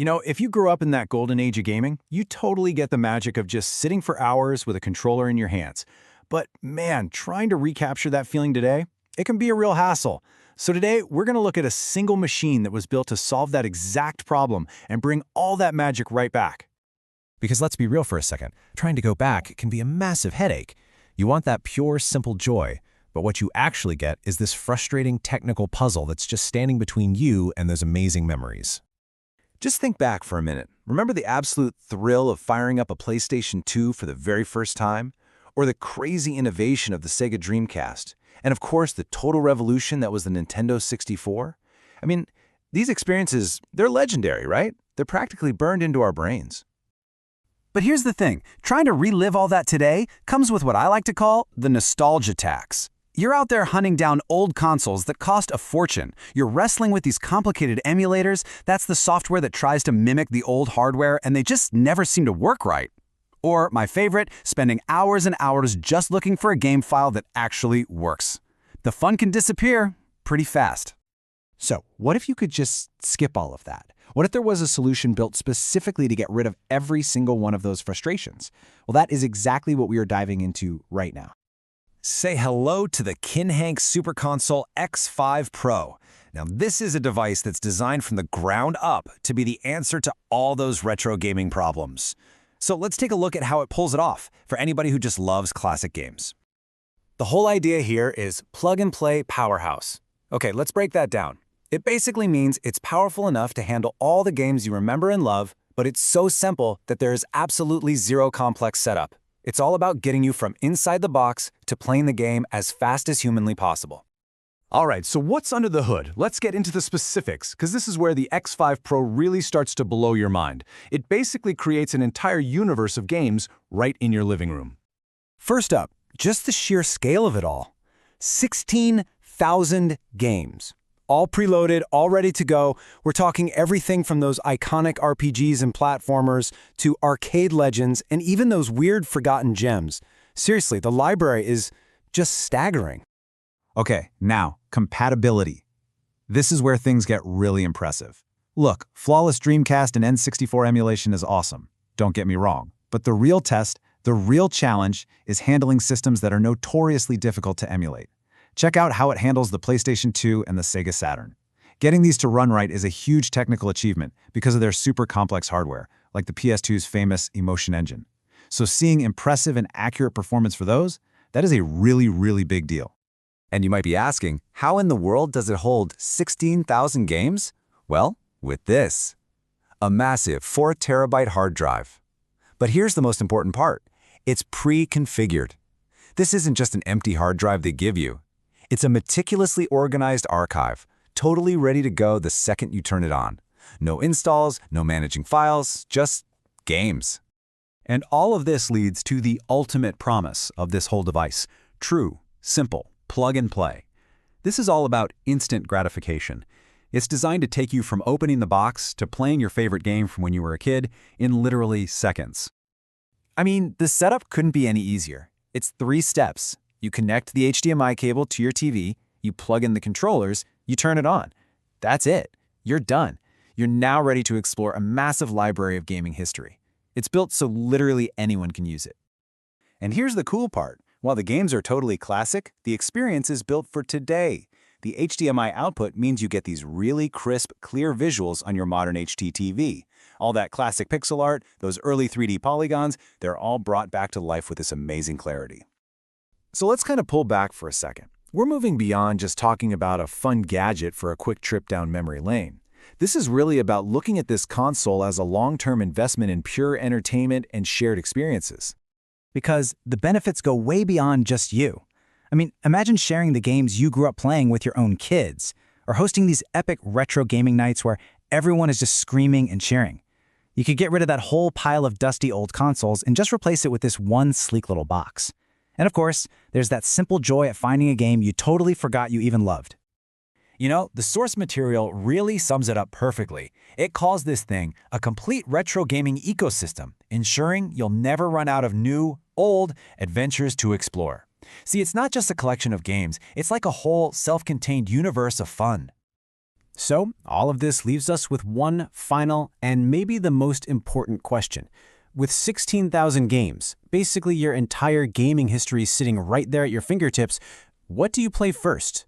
You know, if you grew up in that golden age of gaming, you totally get the magic of just sitting for hours with a controller in your hands. But man, trying to recapture that feeling today, it can be a real hassle. So today, we're going to look at a single machine that was built to solve that exact problem and bring all that magic right back. Because let's be real for a second, trying to go back can be a massive headache. You want that pure, simple joy, but what you actually get is this frustrating technical puzzle that's just standing between you and those amazing memories. Just think back for a minute. Remember the absolute thrill of firing up a PlayStation 2 for the very first time? Or the crazy innovation of the Sega Dreamcast? And of course, the total revolution that was the Nintendo 64? I mean, these experiences, they're legendary, right? They're practically burned into our brains. But here's the thing, trying to relive all that today comes with what I like to call the nostalgia tax. You're out there hunting down old consoles that cost a fortune. You're wrestling with these complicated emulators. That's the software that tries to mimic the old hardware, and they just never seem to work right. Or, my favorite, spending hours and hours just looking for a game file that actually works. The fun can disappear pretty fast. So, what if you could just skip all of that? What if there was a solution built specifically to get rid of every single one of those frustrations? Well, that is exactly what we are diving into right now. Say hello to the Kinhank Super Console X5 Pro. Now, this is a device that's designed from the ground up to be the answer to all those retro gaming problems. So let's take a look at how it pulls it off for anybody who just loves classic games. The whole idea here is plug-and-play powerhouse. Okay, let's break that down. It basically means it's powerful enough to handle all the games you remember and love, but it's so simple that there is absolutely zero complex setup. It's all about getting you from inside the box to playing the game as fast as humanly possible. All right, so what's under the hood? Let's get into the specifics, because this is where the X5 Pro really starts to blow your mind. It basically creates an entire universe of games right in your living room. First up, just the sheer scale of it all. 16,000 games. All preloaded, all ready to go. We're talking everything from those iconic RPGs and platformers to arcade legends and even those weird forgotten gems. Seriously, the library is just staggering. Okay, now, compatibility. This is where things get really impressive. Look, flawless Dreamcast and N64 emulation is awesome. Don't get me wrong. But the real test, the real challenge, is handling systems that are notoriously difficult to emulate. Check out how it handles the PlayStation 2 and the Sega Saturn. Getting these to run right is a huge technical achievement because of their super complex hardware, like the PS2's famous Emotion engine. So seeing impressive and accurate performance for those, that is a really, really big deal. And you might be asking, how in the world does it hold 16,000 games? Well, with this. A massive 4 terabyte hard drive. But here's the most important part. It's pre-configured. This isn't just an empty hard drive they give you. It's a meticulously organized archive, totally ready to go the second you turn it on. No installs, no managing files, just games. And all of this leads to the ultimate promise of this whole device. True, simple, plug and play. This is all about instant gratification. It's designed to take you from opening the box to playing your favorite game from when you were a kid in literally seconds. I mean, the setup couldn't be any easier. It's 3 steps. You connect the HDMI cable to your TV, you plug in the controllers, you turn it on. That's it. You're done. You're now ready to explore a massive library of gaming history. It's built so literally anyone can use it. And here's the cool part. While the games are totally classic, the experience is built for today. The HDMI output means you get these really crisp, clear visuals on your modern HD TV. All that classic pixel art, those early 3D polygons, they're all brought back to life with this amazing clarity. So let's kind of pull back for a second. We're moving beyond just talking about a fun gadget for a quick trip down memory lane. This is really about looking at this console as a long-term investment in pure entertainment and shared experiences. Because the benefits go way beyond just you. I mean, imagine sharing the games you grew up playing with your own kids, or hosting these epic retro gaming nights where everyone is just screaming and cheering. You could get rid of that whole pile of dusty old consoles and just replace it with this one sleek little box. And of course, there's that simple joy at finding a game you totally forgot you even loved. You know, the source material really sums it up perfectly. It calls this thing a complete retro gaming ecosystem, ensuring you'll never run out of new, old adventures to explore. See, it's not just a collection of games, it's like a whole self-contained universe of fun. So, all of this leaves us with one final and maybe the most important question. With 16,000 games, basically your entire gaming history sitting right there at your fingertips, what do you play first?